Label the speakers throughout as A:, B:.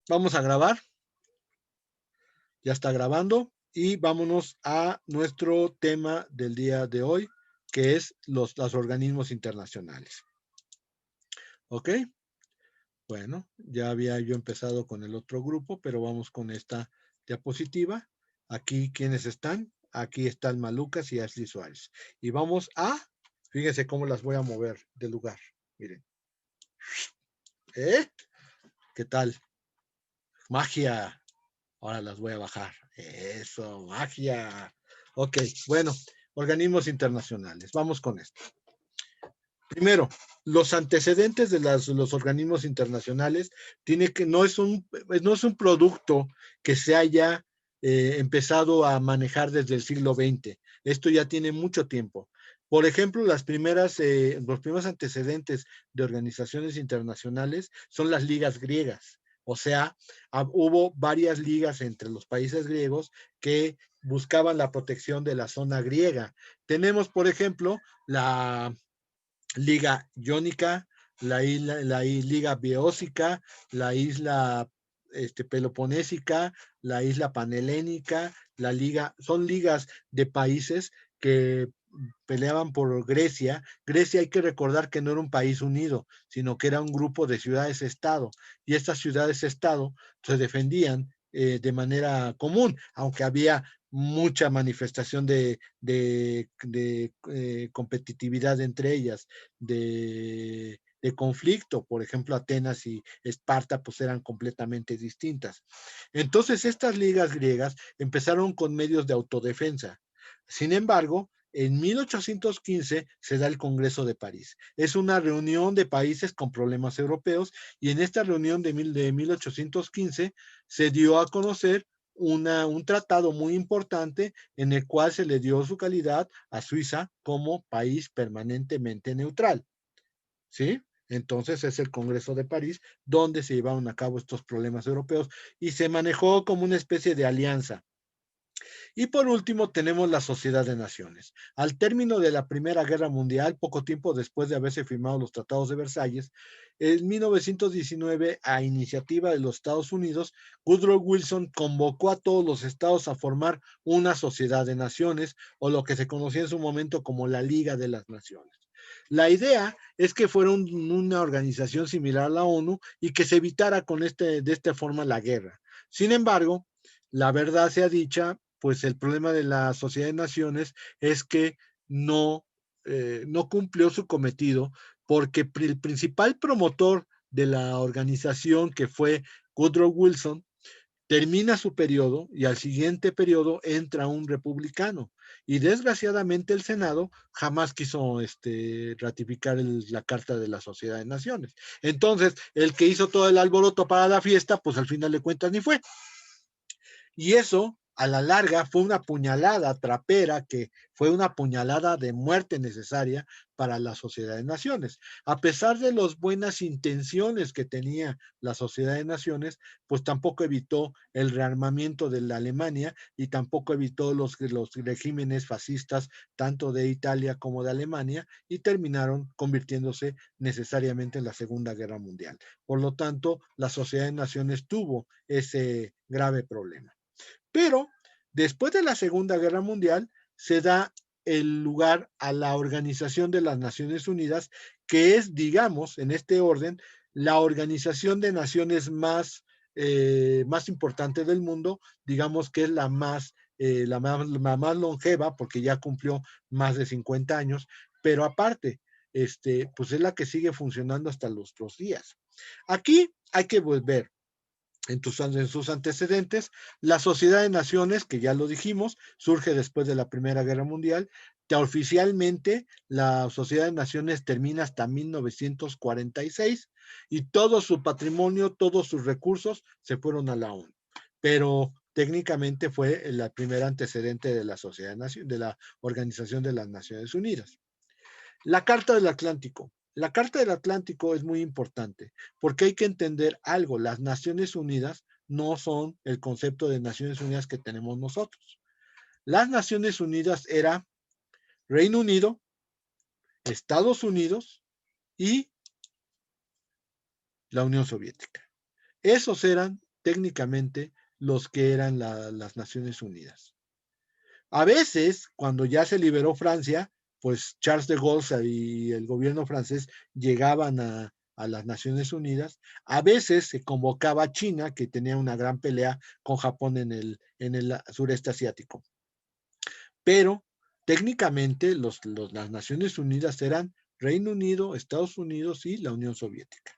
A: Vamos a grabar. Ya está grabando y vámonos a nuestro tema del día de hoy, que es los organismos internacionales. ¿Ok? Bueno, ya había yo empezado con el otro grupo, pero vamos con esta diapositiva. Aquí, ¿quiénes están? Aquí están Malucas y Ashley Suárez. Y vamos a, fíjense cómo las voy a mover del lugar. Miren. ¿Eh? ¿Qué tal? Magia. Ahora las voy a bajar. Eso, magia. Ok, bueno, organismos internacionales. Vamos con esto. Primero, los antecedentes de los organismos internacionales tiene que no es un producto que se haya empezado a manejar desde el siglo XX. Esto ya tiene mucho tiempo. Por ejemplo, los primeros antecedentes de organizaciones internacionales son las ligas griegas. O sea, hubo varias ligas entre los países griegos que buscaban la protección de la zona griega. Tenemos, por ejemplo, la Liga Jónica, la Liga Beócica, la isla Peloponésica, la isla Panhelénica, son ligas de países que peleaban por Grecia. Grecia hay que recordar que no era un país unido, sino que era un grupo de ciudades-estado, y estas ciudades-estado se defendían de manera común, aunque había mucha manifestación de competitividad entre ellas, de conflicto. Por ejemplo, Atenas y Esparta pues eran completamente distintas. Entonces estas ligas griegas empezaron con medios de autodefensa. Sin embargo, en 1815 se da el Congreso de París. Es una reunión de países con problemas europeos, y en esta reunión de 1815 se dio a conocer un tratado muy importante en el cual se le dio su calidad a Suiza como país permanentemente neutral. ¿Sí? Entonces es el Congreso de París donde se llevaron a cabo estos problemas europeos y se manejó como una especie de alianza. Y por último tenemos la Sociedad de Naciones. Al término de la Primera Guerra Mundial, poco tiempo después de haberse firmado los tratados de Versalles, en 1919, a iniciativa de los Estados Unidos, Woodrow Wilson convocó a todos los estados a formar una Sociedad de Naciones, o lo que se conocía en su momento como la Liga de las Naciones. La idea es que fuera una organización similar a la ONU y que se evitara de esta forma la guerra. Sin embargo, la verdad sea dicha, pues el problema de la Sociedad de Naciones es que no cumplió su cometido, porque el principal promotor de la organización, que fue Woodrow Wilson, termina su periodo y al siguiente periodo entra un republicano, y desgraciadamente el Senado jamás quiso ratificar la Carta de la Sociedad de Naciones. Entonces, el que hizo todo el alboroto para la fiesta, pues al final de cuentas ni fue. Y eso, a la larga, fue una puñalada trapera, que fue una puñalada de muerte necesaria para la Sociedad de Naciones. A pesar de las buenas intenciones que tenía la Sociedad de Naciones, pues tampoco evitó el rearmamiento de la Alemania, y tampoco evitó los regímenes fascistas tanto de Italia como de Alemania, y terminaron convirtiéndose necesariamente en la Segunda Guerra Mundial. Por lo tanto, la Sociedad de Naciones tuvo ese grave problema. Pero después de la Segunda Guerra Mundial se da el lugar a la Organización de las Naciones Unidas, que es, digamos, en este orden, la organización de naciones más importante del mundo. Digamos que es la más longeva, porque ya cumplió más de 50 años, pero aparte, pues es la que sigue funcionando hasta nuestros días. Aquí hay que volver en sus antecedentes. La Sociedad de Naciones, que ya lo dijimos, surge después de la Primera Guerra Mundial. Oficialmente, la Sociedad de Naciones termina hasta 1946, y todo su patrimonio, todos sus recursos se fueron a la ONU. Pero técnicamente fue el primer antecedente de la Sociedad de la Organización de las Naciones Unidas. La Carta del Atlántico. La Carta del Atlántico es muy importante, porque hay que entender algo: las Naciones Unidas no son el concepto de Naciones Unidas que tenemos nosotros. Las Naciones Unidas era Reino Unido, Estados Unidos y la Unión Soviética. Esos eran técnicamente los que eran las Naciones Unidas. A veces, cuando ya se liberó Francia, pues Charles de Gaulle y el gobierno francés llegaban a las Naciones Unidas. A veces se convocaba a China, que tenía una gran pelea con Japón en el sureste asiático. Pero técnicamente las Naciones Unidas eran Reino Unido, Estados Unidos y la Unión Soviética.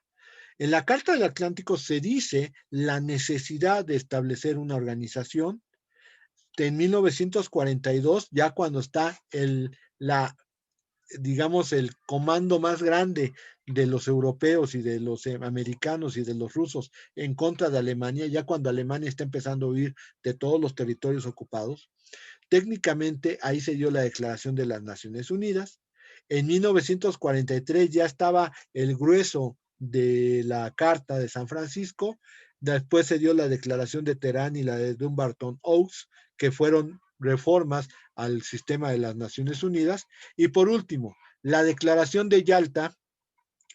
A: En la Carta del Atlántico se dice la necesidad de establecer una organización. En 1942, ya cuando está digamos, el comando más grande de los europeos y de los americanos y de los rusos en contra de Alemania, ya cuando Alemania está empezando a huir de todos los territorios ocupados, técnicamente ahí se dio la Declaración de las Naciones Unidas. En 1943 ya estaba el grueso de la Carta de San Francisco. Después se dio la Declaración de Teherán y la de Dumbarton Oaks, que fueron reformas al sistema de las Naciones Unidas. Y por último, la Declaración de Yalta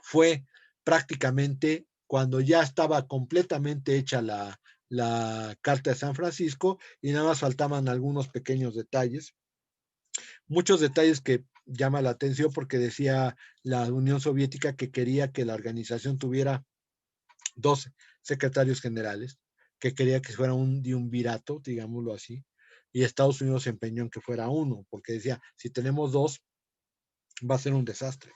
A: fue prácticamente cuando ya estaba completamente hecha la Carta de San Francisco y nada más faltaban algunos pequeños detalles, muchos detalles que llama la atención porque decía la Unión Soviética que quería que la organización tuviera 12 secretarios generales, que quería que fuera un triunvirato, digámoslo así, y Estados Unidos se empeñó en que fuera uno, porque decía, si tenemos dos, va a ser un desastre.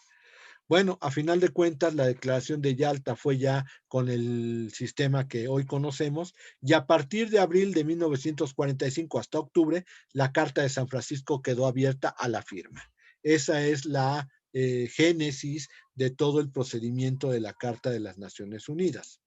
A: Bueno, a final de cuentas, la declaración de Yalta fue ya con el sistema que hoy conocemos y a partir de abril de 1945 hasta octubre, la Carta de San Francisco quedó abierta a la firma. Esa es la génesis de todo el procedimiento de la Carta de las Naciones Unidas.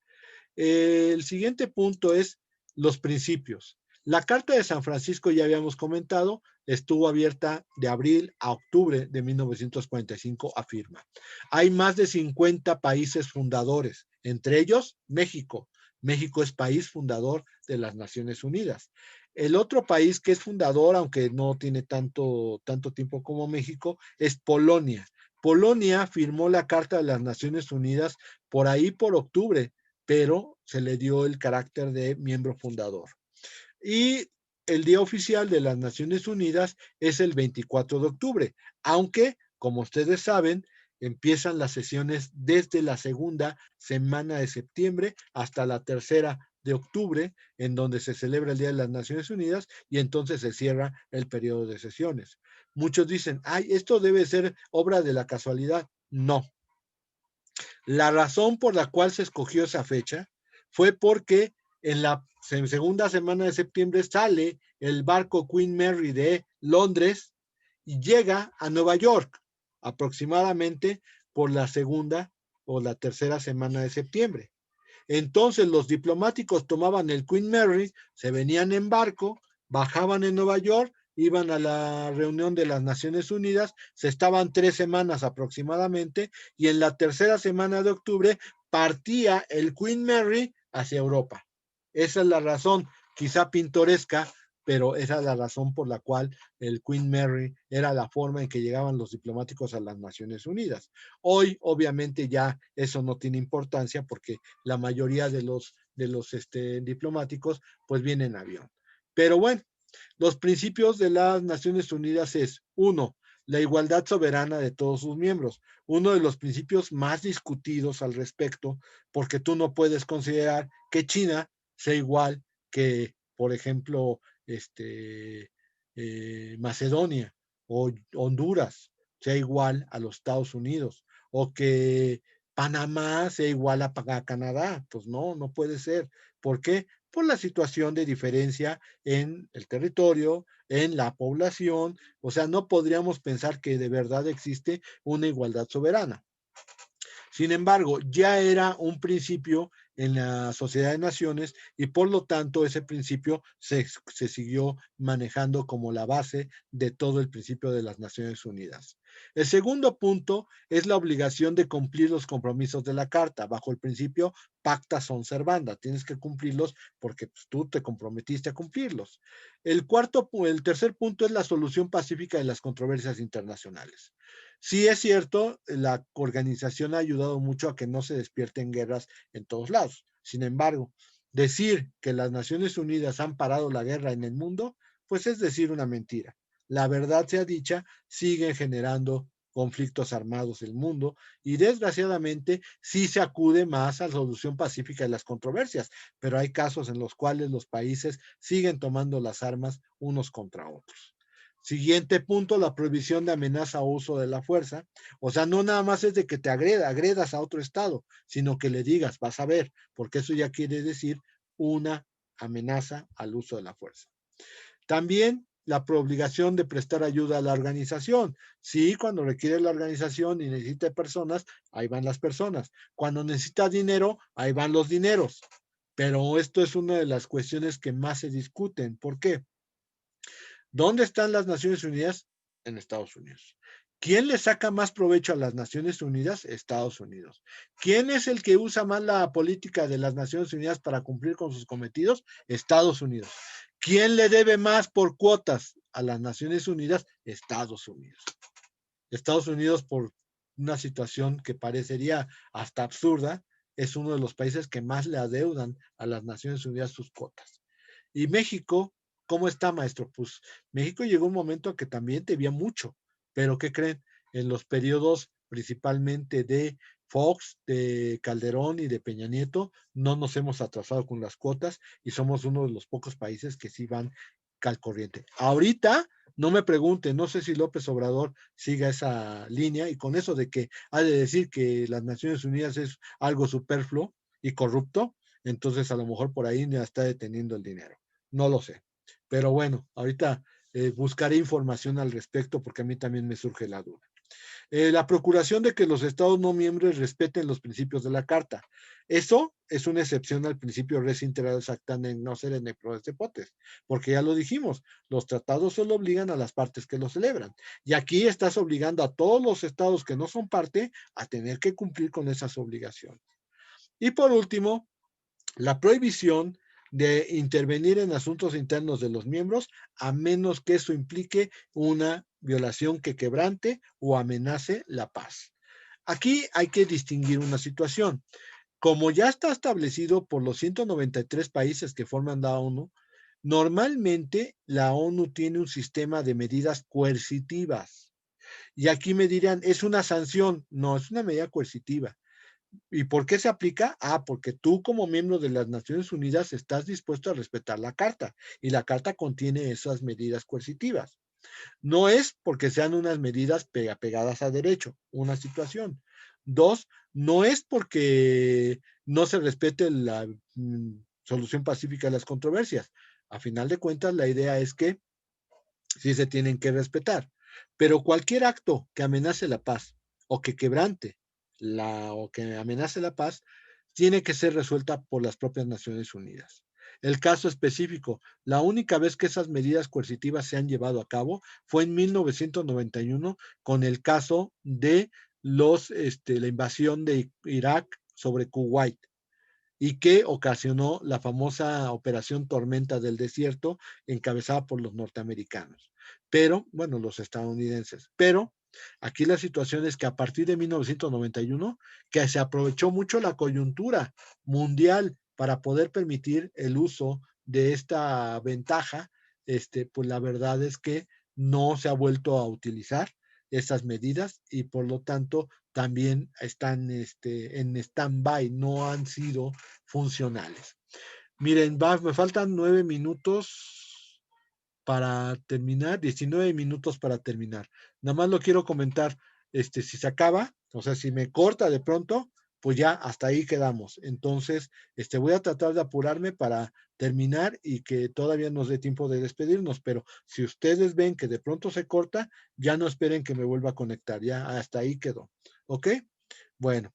A: El siguiente punto es los principios. La Carta de San Francisco, ya habíamos comentado, estuvo abierta de abril a octubre de 1945 a firma. Hay más de 50 países fundadores, entre ellos México. México es país fundador de las Naciones Unidas. El otro país que es fundador, aunque no tiene tanto tiempo como México, es Polonia. Polonia firmó la Carta de las Naciones Unidas por ahí por octubre, pero se le dio el carácter de miembro fundador. Y el día oficial de las Naciones Unidas es el 24 de octubre, aunque, como ustedes saben, empiezan las sesiones desde la segunda semana de septiembre hasta la tercera de octubre, en donde se celebra el Día de las Naciones Unidas y entonces se cierra el periodo de sesiones. Muchos dicen, ay, esto debe ser obra de la casualidad. No, la razón por la cual se escogió esa fecha fue porque en la segunda semana de septiembre sale el barco Queen Mary de Londres y llega a Nueva York aproximadamente por la segunda o la tercera semana de septiembre. Entonces los diplomáticos tomaban el Queen Mary, se venían en barco, bajaban en Nueva York, iban a la reunión de las Naciones Unidas, se estaban 3 semanas aproximadamente, y en la tercera semana de octubre partía el Queen Mary hacia Europa. Esa es la razón, quizá pintoresca, pero esa es la razón por la cual el Queen Mary era la forma en que llegaban los diplomáticos a las Naciones Unidas. Hoy, obviamente, ya eso no tiene importancia porque la mayoría de los diplomáticos pues vienen en avión. Pero bueno, los principios de las Naciones Unidas es, uno, la igualdad soberana de todos sus miembros. Uno de los principios más discutidos al respecto, porque tú no puedes considerar que China sea igual que, por ejemplo, Macedonia o Honduras sea igual a los Estados Unidos o que Panamá sea igual a Canadá. Pues no, no puede ser. ¿Por qué? Por la situación de diferencia en el territorio, en la población. O sea, no podríamos pensar que de verdad existe una igualdad soberana. Sin embargo, ya era un principio en la Sociedad de Naciones y por lo tanto ese principio se siguió manejando como la base de todo el principio de las Naciones Unidas. El segundo punto es la obligación de cumplir los compromisos de la Carta bajo el principio pacta sunt servanda. Tienes que cumplirlos porque pues, tú te comprometiste a cumplirlos. El tercer punto es la solución pacífica de las controversias internacionales. Sí es cierto, la organización ha ayudado mucho a que no se despierten guerras en todos lados. Sin embargo, Decir que las Naciones Unidas han parado la guerra en el mundo, pues es decir una mentira. La verdad sea dicha, siguen generando conflictos armados en el mundo y desgraciadamente sí se acude más a la solución pacífica de las controversias, pero hay casos en los cuales los países siguen tomando las armas unos contra otros. Siguiente punto, la prohibición de amenaza o uso de la fuerza. O sea, no nada más es de que te agredas a otro estado, sino que le digas, vas a ver, porque eso ya quiere decir una amenaza al uso de la fuerza. También la obligación de prestar ayuda a la organización. Sí, cuando requiere la organización y necesita personas, ahí van las personas. Cuando necesita dinero, ahí van los dineros. Pero esto es una de las cuestiones que más se discuten. ¿Por qué? ¿Dónde están las Naciones Unidas? En Estados Unidos. ¿Quién le saca más provecho a las Naciones Unidas? Estados Unidos. ¿Quién es el que usa más la política de las Naciones Unidas para cumplir con sus cometidos? Estados Unidos. ¿Quién le debe más por cuotas a las Naciones Unidas? Estados Unidos. Estados Unidos, por una situación que parecería hasta absurda, es uno de los países que más le adeudan a las Naciones Unidas sus cuotas. Y México, ¿cómo está, maestro? Pues México llegó un momento que también debía mucho, pero ¿qué creen? En los periodos principalmente de Fox, de Calderón y de Peña Nieto, no nos hemos atrasado con las cuotas y somos uno de los pocos países que sí van al corriente. Ahorita, no me pregunten, no sé si López Obrador siga esa línea y con eso de que ha de decir que las Naciones Unidas es algo superfluo y corrupto, entonces a lo mejor por ahí ya está deteniendo el dinero. No lo sé. Pero bueno, ahorita buscaré información al respecto porque a mí también me surge la duda. La procuración de que los Estados no miembros respeten los principios de la Carta. Eso es una excepción al principio res integralis acta no ser en procepotes, porque ya lo dijimos, los tratados solo obligan a las partes que lo celebran. Y aquí estás obligando a todos los estados que no son parte a tener que cumplir con esas obligaciones. Y por último, la prohibición de intervenir en asuntos internos de los miembros a menos que eso implique una violación que quebrante o amenace la paz. Aquí hay que distinguir una situación. Como ya está establecido por los 193 países que forman la ONU, normalmente la ONU tiene un sistema de medidas coercitivas. Y aquí me dirán, ¿es una sanción? No, es una medida coercitiva. ¿Y por qué se aplica? Ah, porque tú como miembro de las Naciones Unidas estás dispuesto a respetar la Carta y la Carta contiene esas medidas coercitivas. No es porque sean unas medidas pegadas a derecho, una situación. Dos, no es porque no se respete la solución pacífica de las controversias. A final de cuentas, la idea es que sí se tienen que respetar. Pero cualquier acto que amenace la paz o que quebrante o que amenace la paz tiene que ser resuelta por las propias Naciones Unidas. El caso específico, la única vez que esas medidas coercitivas se han llevado a cabo fue en 1991 con el caso de la invasión de Irak sobre Kuwait y que ocasionó la famosa Operación Tormenta del Desierto, encabezada por los norteamericanos, pero, bueno, los estadounidenses. Pero aquí la situación es que a partir de 1991, que se aprovechó mucho la coyuntura mundial para poder permitir el uso de esta ventaja, pues la verdad es que no se ha vuelto a utilizar esas medidas y por lo tanto también están en stand-by, no han sido funcionales. Miren, me faltan 9 minutos para terminar, 19 minutos para terminar. Nada más lo quiero comentar, si se acaba, o sea, si me corta de pronto, pues ya hasta ahí quedamos. Entonces, voy a tratar de apurarme para terminar y que todavía nos dé tiempo de despedirnos, pero si ustedes ven que de pronto se corta, ya no esperen que me vuelva a conectar, ya hasta ahí quedó. ¿Ok? Bueno,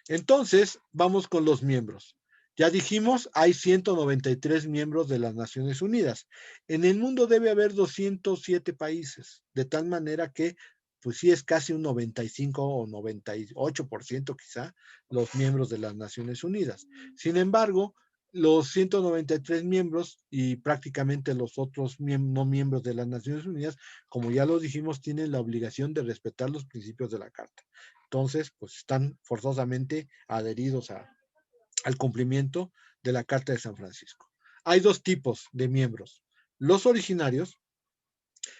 A: entonces, vamos con los miembros. Ya dijimos, hay 193 miembros de las Naciones Unidas. En el mundo debe haber 207 países, de tal manera que, pues sí, es casi un 95 o 98% quizá los miembros de las Naciones Unidas. Sin embargo, los 193 miembros y prácticamente los otros no miembros de las Naciones Unidas, como ya lo dijimos, tienen la obligación de respetar los principios de la Carta. Entonces, pues están forzosamente adheridos al cumplimiento de la Carta de San Francisco. Hay dos tipos de miembros. Los originarios,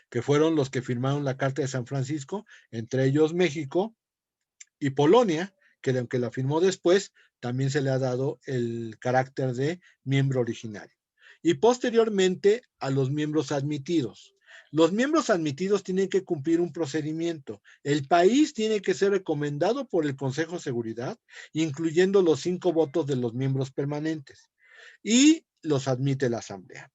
A: que fueron los que firmaron la Carta de San Francisco, entre ellos México y Polonia, que aunque la firmó después, también se le ha dado el carácter de miembro originario. Y posteriormente a los miembros admitidos. Los miembros admitidos tienen que cumplir un procedimiento. El país tiene que ser recomendado por el Consejo de Seguridad, incluyendo los 5 votos de los miembros permanentes. Y los admite la Asamblea.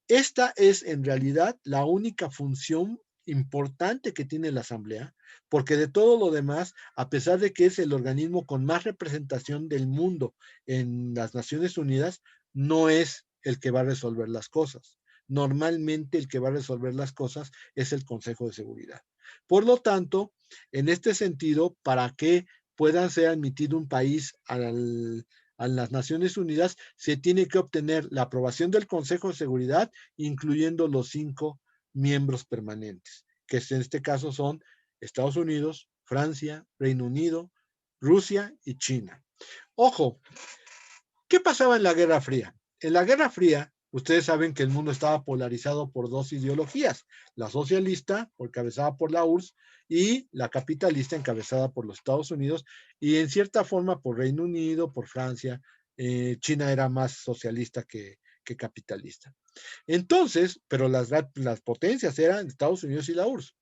A: Esta es en realidad la única función importante que tiene la Asamblea, porque de todo lo demás, a pesar de que es el organismo con más representación del mundo en las Naciones Unidas, no es el que va a resolver las cosas. Normalmente el que va a resolver las cosas es el Consejo de Seguridad. Por lo tanto, en este sentido, para que puedan ser admitido un país a las Naciones Unidas, se tiene que obtener la aprobación del Consejo de Seguridad, incluyendo los 5 miembros permanentes, que en este caso son Estados Unidos, Francia, Reino Unido, Rusia y China. Ojo, ¿qué pasaba en la Guerra Fría? En la Guerra Fría, ustedes saben que el mundo estaba polarizado por 2 ideologías, la socialista, encabezada por la URSS, y la capitalista, encabezada por los Estados Unidos, y en cierta forma por Reino Unido, por Francia. China era más socialista que capitalista. Entonces, pero las potencias eran Estados Unidos y la URSS.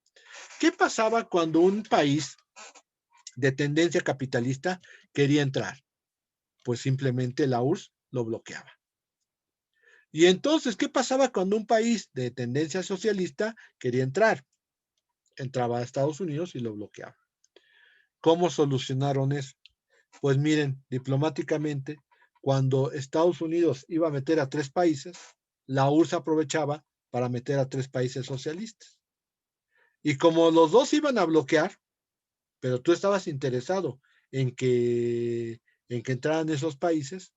A: ¿Qué pasaba cuando un país de tendencia capitalista quería entrar? Pues simplemente la URSS lo bloqueaba. Y entonces, ¿qué pasaba cuando un país de tendencia socialista quería entrar? Entraba a Estados Unidos y lo bloqueaba. ¿Cómo solucionaron eso? Pues miren, diplomáticamente, cuando Estados Unidos iba a meter a 3 países, la URSS aprovechaba para meter a 3 países socialistas. Y como los dos iban a bloquear, pero tú estabas interesado en que entraran esos países,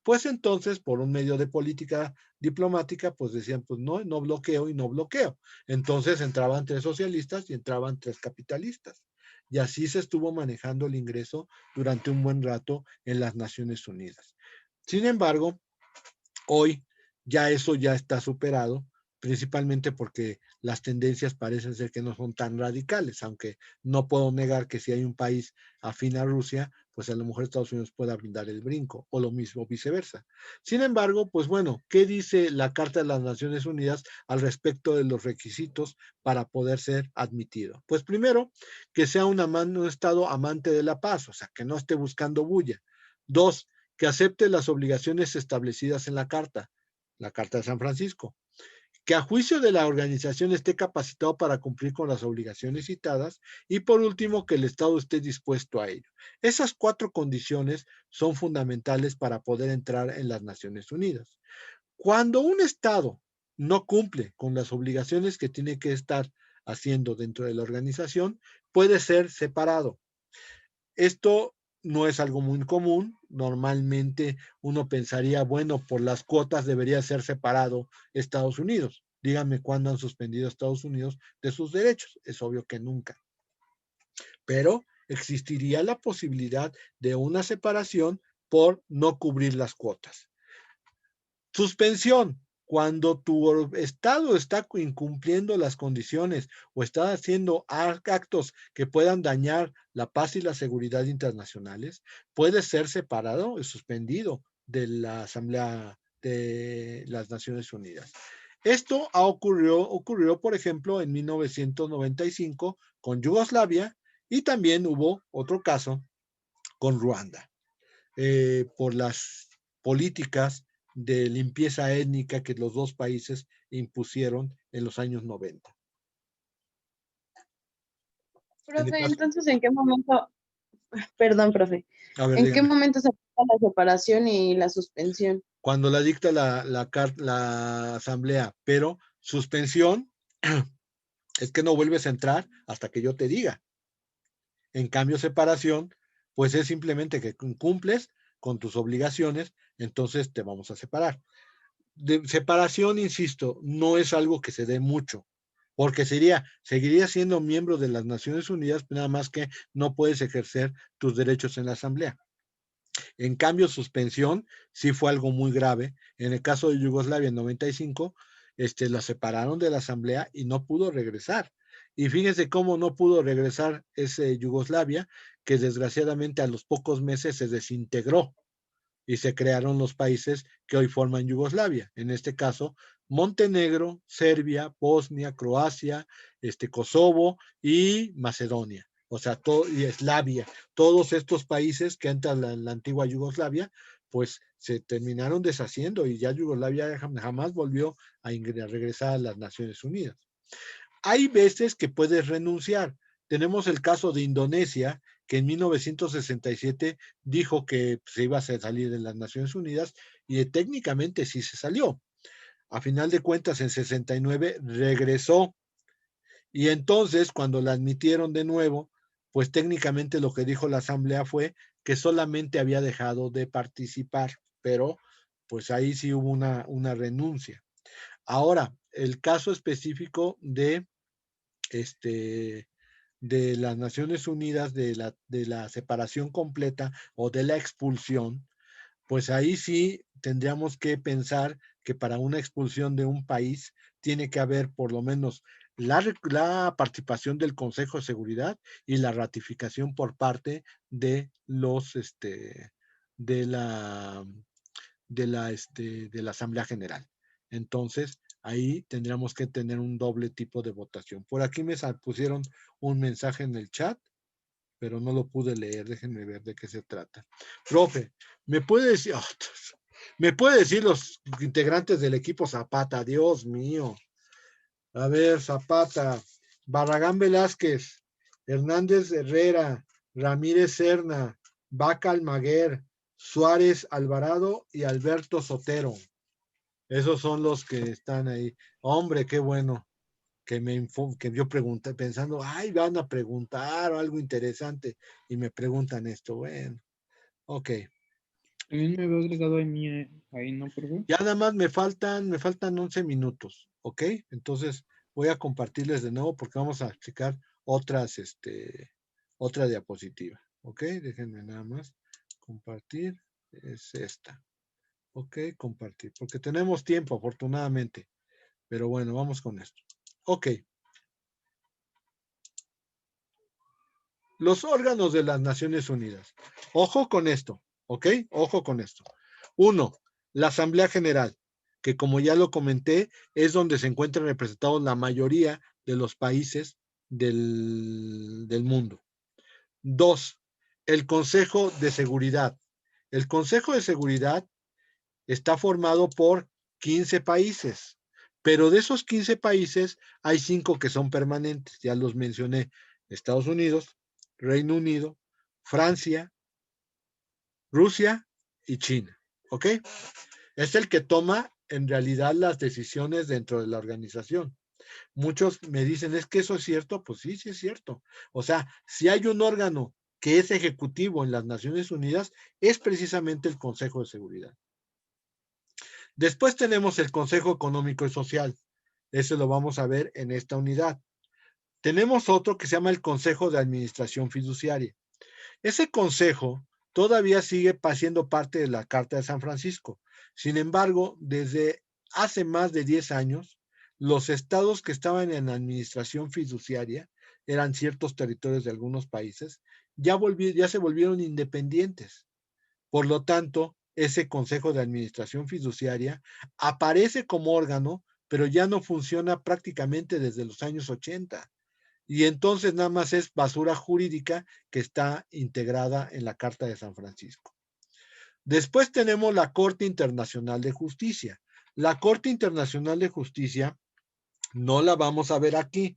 A: pues entonces, por un medio de política diplomática, pues decían, pues no, no bloqueo y no bloqueo. Entonces entraban 3 socialistas y entraban 3 capitalistas. Y así se estuvo manejando el ingreso durante un buen rato en las Naciones Unidas. Sin embargo, hoy ya eso ya está superado, principalmente porque las tendencias parecen ser que no son tan radicales, aunque no puedo negar que si hay un país afín a Rusia, pues a lo mejor Estados Unidos pueda brindar el brinco, o lo mismo viceversa. Sin embargo, pues bueno, ¿qué dice la Carta de las Naciones Unidas al respecto de los requisitos para poder ser admitido? Pues primero, que sea un Estado amante de la paz, o sea, que no esté buscando bulla. 2, que acepte las obligaciones establecidas en la Carta de San Francisco, que a juicio de la organización esté capacitado para cumplir con las obligaciones citadas, y por último, que el Estado esté dispuesto a ello. Esas 4 condiciones son fundamentales para poder entrar en las Naciones Unidas. Cuando un Estado no cumple con las obligaciones que tiene que estar haciendo dentro de la organización, puede ser separado. Esto no es algo muy común. Normalmente uno pensaría, bueno, por las cuotas debería ser separado Estados Unidos. Díganme cuándo han suspendido a Estados Unidos de sus derechos. Es obvio que nunca. Pero existiría la posibilidad de una separación por no cubrir las cuotas. Suspensión. Cuando tu Estado está incumpliendo las condiciones o está haciendo actos que puedan dañar la paz y la seguridad internacionales, puede ser separado y suspendido de la Asamblea de las Naciones Unidas. Esto ocurrió, por ejemplo, en 1995 con Yugoslavia, y también hubo otro caso con Ruanda, por las políticas de limpieza étnica que los 2 países impusieron en los años 90.
B: Profe, entonces, ¿en qué momento, perdón, profe,
A: A ver,
B: en qué
A: dígame.
B: momento se aplica la separación y la suspensión?
A: Cuando la dicta la asamblea, pero suspensión es que no vuelves a entrar hasta que yo te diga. En cambio, separación, pues es simplemente que cumples con tus obligaciones, entonces te vamos a separar. De separación, insisto, no es algo que se dé mucho, porque seguiría siendo miembro de las Naciones Unidas, nada más que no puedes ejercer tus derechos en la Asamblea. En cambio, suspensión sí fue algo muy grave. En el caso de Yugoslavia en 95, la separaron de la asamblea y no pudo regresar. Y fíjense cómo no pudo regresar ese Yugoslavia, que desgraciadamente a los pocos meses se desintegró y se crearon los países que hoy forman Yugoslavia. En este caso, Montenegro, Serbia, Bosnia, Croacia, Kosovo y Macedonia. O sea, y Eslavia, todos estos países que entran la antigua Yugoslavia, pues se terminaron deshaciendo y ya Yugoslavia jamás volvió a regresar a las Naciones Unidas. Hay veces que puedes renunciar. Tenemos el caso de Indonesia, que en 1967 dijo que se iba a salir de las Naciones Unidas y técnicamente sí se salió. A final de cuentas, en 69 regresó y entonces cuando la admitieron de nuevo, pues técnicamente lo que dijo la Asamblea fue que solamente había dejado de participar, pero pues ahí sí hubo una renuncia. Ahora, el caso específico de las Naciones Unidas, de la separación completa o de la expulsión, pues ahí sí tendríamos que pensar que para una expulsión de un país tiene que haber por lo menos la participación del Consejo de Seguridad y la ratificación por parte de los de la de la Asamblea General. Entonces, ahí tendríamos que tener un doble tipo de votación. Por aquí me pusieron un mensaje en el chat, pero no lo pude leer. Déjenme ver de qué se trata. Profe, ¿me puede decir, me puede decir los integrantes del equipo Zapata? Dios mío. A ver, Zapata, Barragán Velázquez, Hernández Herrera, Ramírez Serna, Vaca Almaguer, Suárez Alvarado y Alberto Sotero. Esos son los que están ahí. Hombre, qué bueno que yo pregunté pensando, ay, van a preguntar o algo interesante y me preguntan esto. Bueno, ok.
C: También me veo agregado ahí, ¿no, profe?
A: Ya nada más me faltan 11 minutos, ¿ok? Entonces voy a compartirles de nuevo porque vamos a explicar otra diapositiva, ¿ok? Déjenme nada más compartir, es esta, ¿ok? Compartir, porque tenemos tiempo afortunadamente, pero bueno, vamos con esto. Ok. Los órganos de las Naciones Unidas. Ojo con esto, ¿ok? Ojo con esto. 1. La Asamblea General, que como ya lo comenté, es donde se encuentran representados la mayoría de los países del mundo. 2. El Consejo de Seguridad. El Consejo de Seguridad está formado por 15 países, pero de esos 15 países hay 5 que son permanentes, ya los mencioné, Estados Unidos, Reino Unido, Francia, Rusia y China, ¿ok? Es el que toma en realidad las decisiones dentro de la organización. Muchos me dicen, ¿es que eso es cierto? Pues sí, sí es cierto. O sea, si hay un órgano que es ejecutivo en las Naciones Unidas, es precisamente el Consejo de Seguridad. Después tenemos el Consejo Económico y Social. Ese lo vamos a ver en esta unidad. Tenemos otro que se llama el Consejo de Administración Fiduciaria. Ese consejo todavía sigue siendo parte de la Carta de San Francisco. Sin embargo, desde hace más de 10 años, los estados que estaban en administración fiduciaria, eran ciertos territorios de algunos países, ya se volvieron independientes. Por lo tanto, ese Consejo de Administración Fiduciaria aparece como órgano, pero ya no funciona prácticamente desde los años 80. Y entonces nada más es basura jurídica que está integrada en la Carta de San Francisco. Después tenemos la Corte Internacional de Justicia. La Corte Internacional de Justicia no la vamos a ver aquí.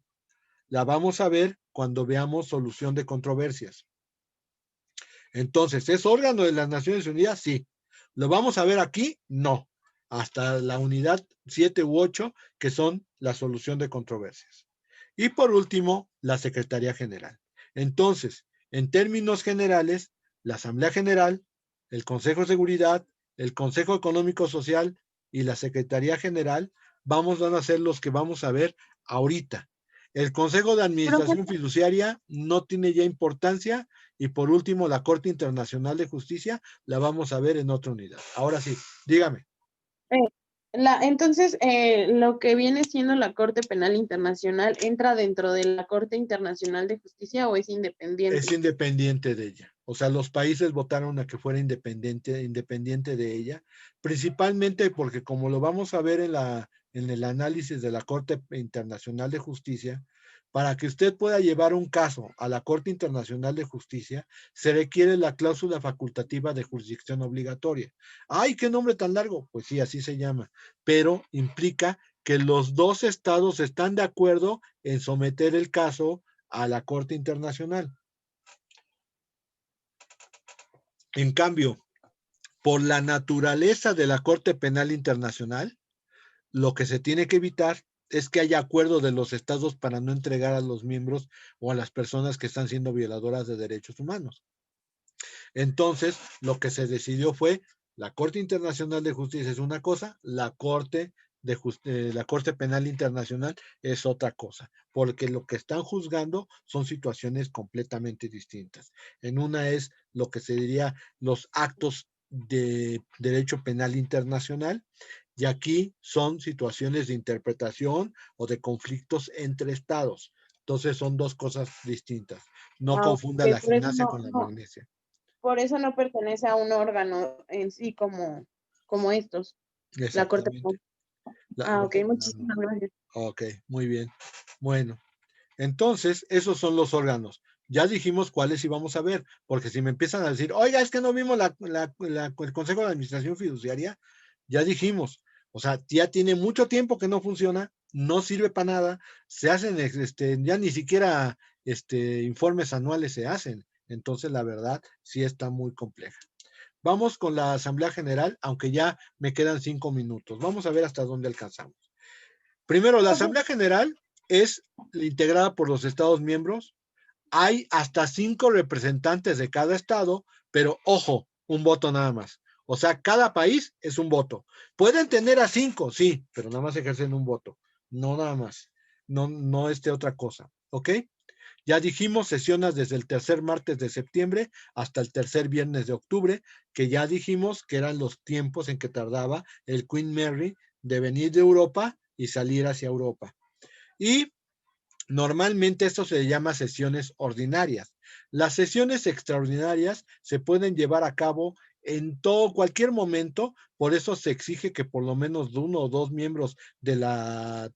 A: La vamos a ver cuando veamos solución de controversias. Entonces, ¿es órgano de las Naciones Unidas? Sí. ¿Lo vamos a ver aquí? No. Hasta la unidad 7 u 8, que son la solución de controversias. Y por último, la Secretaría General. Entonces, en términos generales, la Asamblea General, el Consejo de Seguridad, el Consejo Económico Social y la Secretaría General van a ser los que vamos a ver ahorita. El Consejo de
B: Profe,
A: Administración Fiduciaria no tiene ya importancia y por último la Corte Internacional de Justicia la vamos a ver en otra unidad. Ahora sí, dígame.
B: eh, entonces, lo que viene siendo la Corte Penal Internacional, ¿entra dentro de la Corte Internacional de Justicia o es
A: Es
B: independiente?
A: independiente de ella. O sea, los países votaron a que fuera independiente de ella, principalmente porque como lo vamos a ver en el análisis de la Corte Internacional de Justicia, para que usted pueda llevar un caso a la Corte Internacional de Justicia, se requiere la cláusula facultativa de jurisdicción obligatoria. ¡Ay, qué nombre tan largo! Pues sí, así se llama, pero implica que los dos estados están de acuerdo en someter el caso a la Corte Internacional. En cambio, por la naturaleza de la Corte Penal Internacional, lo que se tiene que evitar es que haya acuerdo de los estados para no entregar a los miembros o a las personas que están siendo violadoras de derechos humanos. Entonces, lo que se decidió fue la Corte Internacional de Justicia es una cosa, la Corte Penal Internacional es otra cosa, porque lo que están juzgando son situaciones completamente distintas. En una es lo que se diría los actos de derecho penal internacional, y aquí son situaciones de interpretación o de conflictos entre estados. Entonces son dos cosas distintas. No
B: Ah,
A: confunda
B: ok,
A: la gimnasia con la magnesia.
B: por eso no pertenece a un órgano en sí como estos, la Corte
A: Exactamente.
B: Penal. Ah, ok,
A: No.
B: muchísimas gracias.
A: Ok, muy bien. Bueno, entonces esos son los órganos. Ya dijimos cuáles íbamos a ver, porque si me empiezan a decir, oiga, es que no vimos el Consejo de Administración Fiduciaria, ya dijimos, o sea, ya tiene mucho tiempo que no funciona, no sirve para nada, se hacen, ya ni siquiera informes anuales se hacen. Entonces, la verdad, sí está muy compleja. Vamos con la Asamblea General, aunque ya me quedan 5 minutos. Vamos a ver hasta dónde alcanzamos. Primero, la Asamblea General es integrada por los Estados miembros. Hay hasta 5 representantes de cada estado, pero ojo, un voto nada más. O sea, cada país es un voto. Pueden tener a 5, sí, pero nada más ejercen un voto. No nada más. No otra cosa. ¿Ok? Ya dijimos sesiones desde el tercer martes de septiembre hasta el tercer viernes de octubre, que ya dijimos que eran los tiempos en que tardaba el Queen Mary de venir de Europa y salir hacia Europa. Y normalmente esto se llama sesiones ordinarias. Las sesiones extraordinarias se pueden llevar a cabo en cualquier momento, por eso se exige que por lo menos uno o dos miembros de la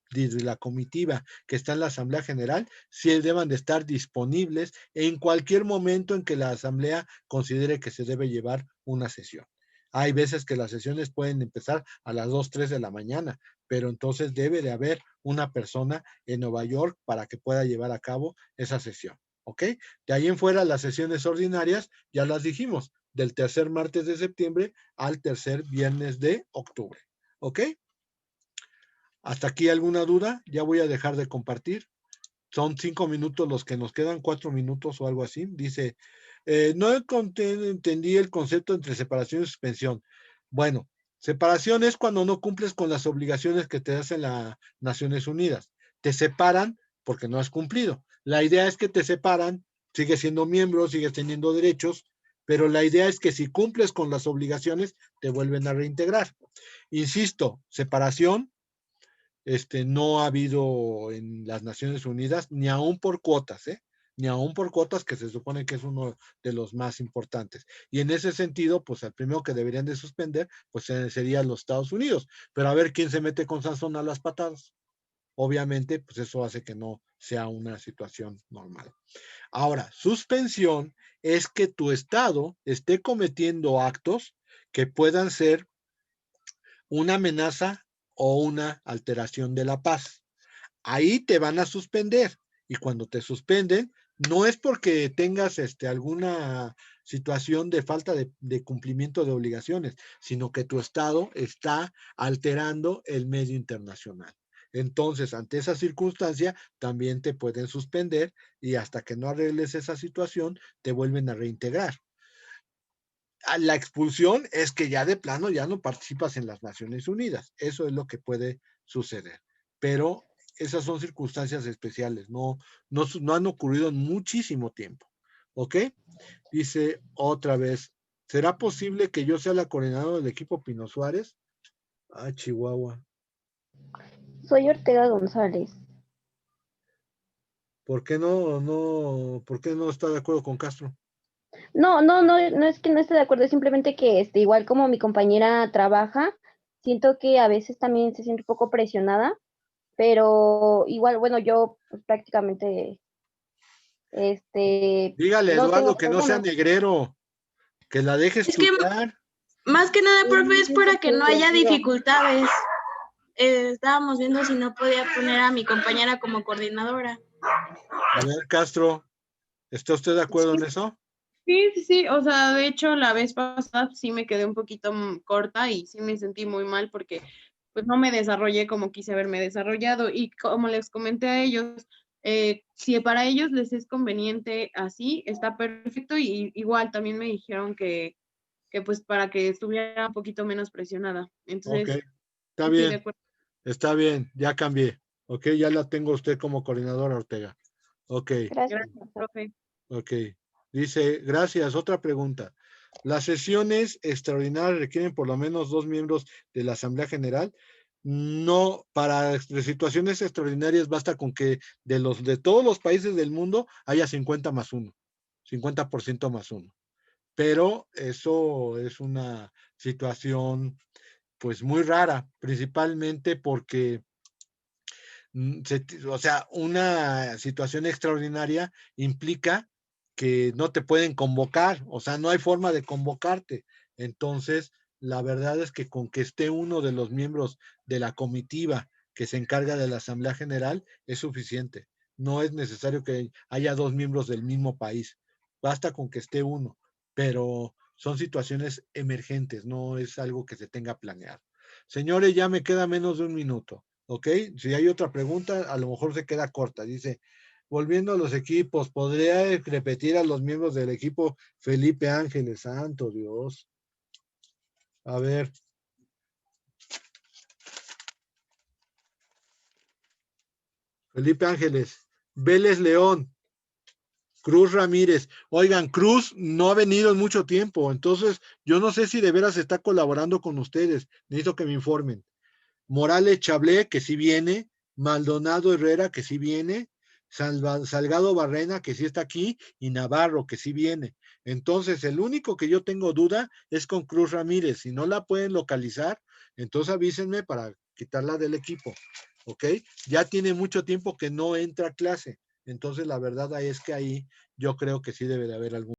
A: comitiva que está en la Asamblea General sí deban de estar disponibles en cualquier momento en que la Asamblea considere que se debe llevar una sesión. Hay veces que las sesiones pueden empezar a las 2, 3 de la mañana, pero entonces debe de haber una persona en Nueva York para que pueda llevar a cabo esa sesión. ¿Ok? De ahí en fuera, las sesiones ordinarias, ya las dijimos, del tercer martes de septiembre al tercer viernes de octubre. ¿Ok? ¿Hasta aquí alguna duda? Ya voy a dejar de compartir. Son 5 minutos los que nos quedan, 4 minutos o algo así. Dice, no entendí el concepto entre separación y suspensión. Bueno, separación es cuando no cumples con las obligaciones que te hacen las Naciones Unidas. Te separan porque no has cumplido. La idea es que te separan, sigues siendo miembro, sigues teniendo derechos, pero la idea es que si cumples con las obligaciones, te vuelven a reintegrar. Insisto, separación no ha habido en las Naciones Unidas, ni aún por cuotas, ni aún por cuotas, que se supone que es uno de los más importantes. Y en ese sentido, pues el primero que deberían de suspender, pues sería los Estados Unidos. Pero a ver quién se mete con Sansón a las patadas. Obviamente, pues eso hace que no sea una situación normal. Ahora, suspensión es que tu Estado esté cometiendo actos que puedan ser una amenaza o una alteración de la paz. Ahí te van a suspender y cuando te suspenden no es porque tengas alguna situación de falta de cumplimiento de obligaciones, sino que tu Estado está alterando el medio internacional. Entonces, ante esa circunstancia, también te pueden suspender y hasta que no arregles esa situación, te vuelven a reintegrar. La expulsión es que ya de plano ya no participas en las Naciones Unidas. Eso es lo que puede suceder. Pero esas son circunstancias especiales, no han ocurrido en muchísimo tiempo. ¿Ok? Dice otra vez, ¿será posible que yo sea la coordinadora del equipo Pino Suárez? Ah, Chihuahua.
D: Soy Ortega González.
A: ¿Por qué por qué no está de acuerdo con Castro?
D: No es que no esté de acuerdo, es simplemente que igual como mi compañera trabaja, siento que a veces también se siente un poco presionada, pero igual, bueno, yo pues, prácticamente
A: Dígale,
D: no tengo
A: Eduardo, que no sea
D: problema.
A: negrero, que la deje
E: Es que
A: estudiar.
E: más que nada, profe, es para que no haya
D: Diga.
E: dificultades. Estábamos viendo si no podía poner a mi compañera como coordinadora.
A: A ver, Castro, ¿está usted de acuerdo en eso?
B: Sí, o sea, de hecho la vez pasada sí me quedé un poquito corta y sí me sentí muy mal porque pues no me desarrollé como quise haberme desarrollado y como les comenté a ellos, si para ellos les es conveniente así, está perfecto y igual también me dijeron que pues para que estuviera un poquito menos presionada. Entonces,
A: Ok, está
B: sí, de
A: bien,
B: acuerdo.
A: está bien, ya cambié. Ok, ya la tengo usted como coordinadora, Ortega. Ok,
D: Gracias.
B: Gracias, profe.
A: ok. Dice, gracias. Otra pregunta. ¿Las sesiones extraordinarias requieren por lo menos 2 miembros de la Asamblea General? No, para situaciones extraordinarias basta con que de todos los países del mundo haya 50 más 1, 50% más 1. Pero eso es una situación pues muy rara, principalmente porque o sea, una situación extraordinaria implica que no te pueden convocar, o sea, no hay forma de convocarte. Entonces, la verdad es que con que esté uno de los miembros de la comitiva que se encarga de la Asamblea General es suficiente. No es necesario que haya 2 miembros del mismo país. Basta con que esté uno, pero son situaciones emergentes, no es algo que se tenga planeado. Señores, ya me queda menos de un minuto. ¿Ok? Si hay otra pregunta, a lo mejor se queda corta. Dice, volviendo a los equipos, ¿podría repetir a los miembros del equipo Felipe Ángeles? Santo Dios. A ver. Felipe Ángeles, Vélez León, Cruz Ramírez. Oigan, Cruz no ha venido en mucho tiempo, entonces yo no sé si de veras está colaborando con ustedes. Necesito que me informen. Morales Chablé, que sí viene, Maldonado Herrera, que sí viene, Salgado Barrena, que sí está aquí, y Navarro, que sí viene. Entonces, el único que yo tengo duda es con Cruz Ramírez. Si no la pueden localizar, entonces avísenme para quitarla del equipo. ¿Ok? Ya tiene mucho tiempo que no entra a clase. Entonces, la verdad es que ahí yo creo que sí debe de haber algún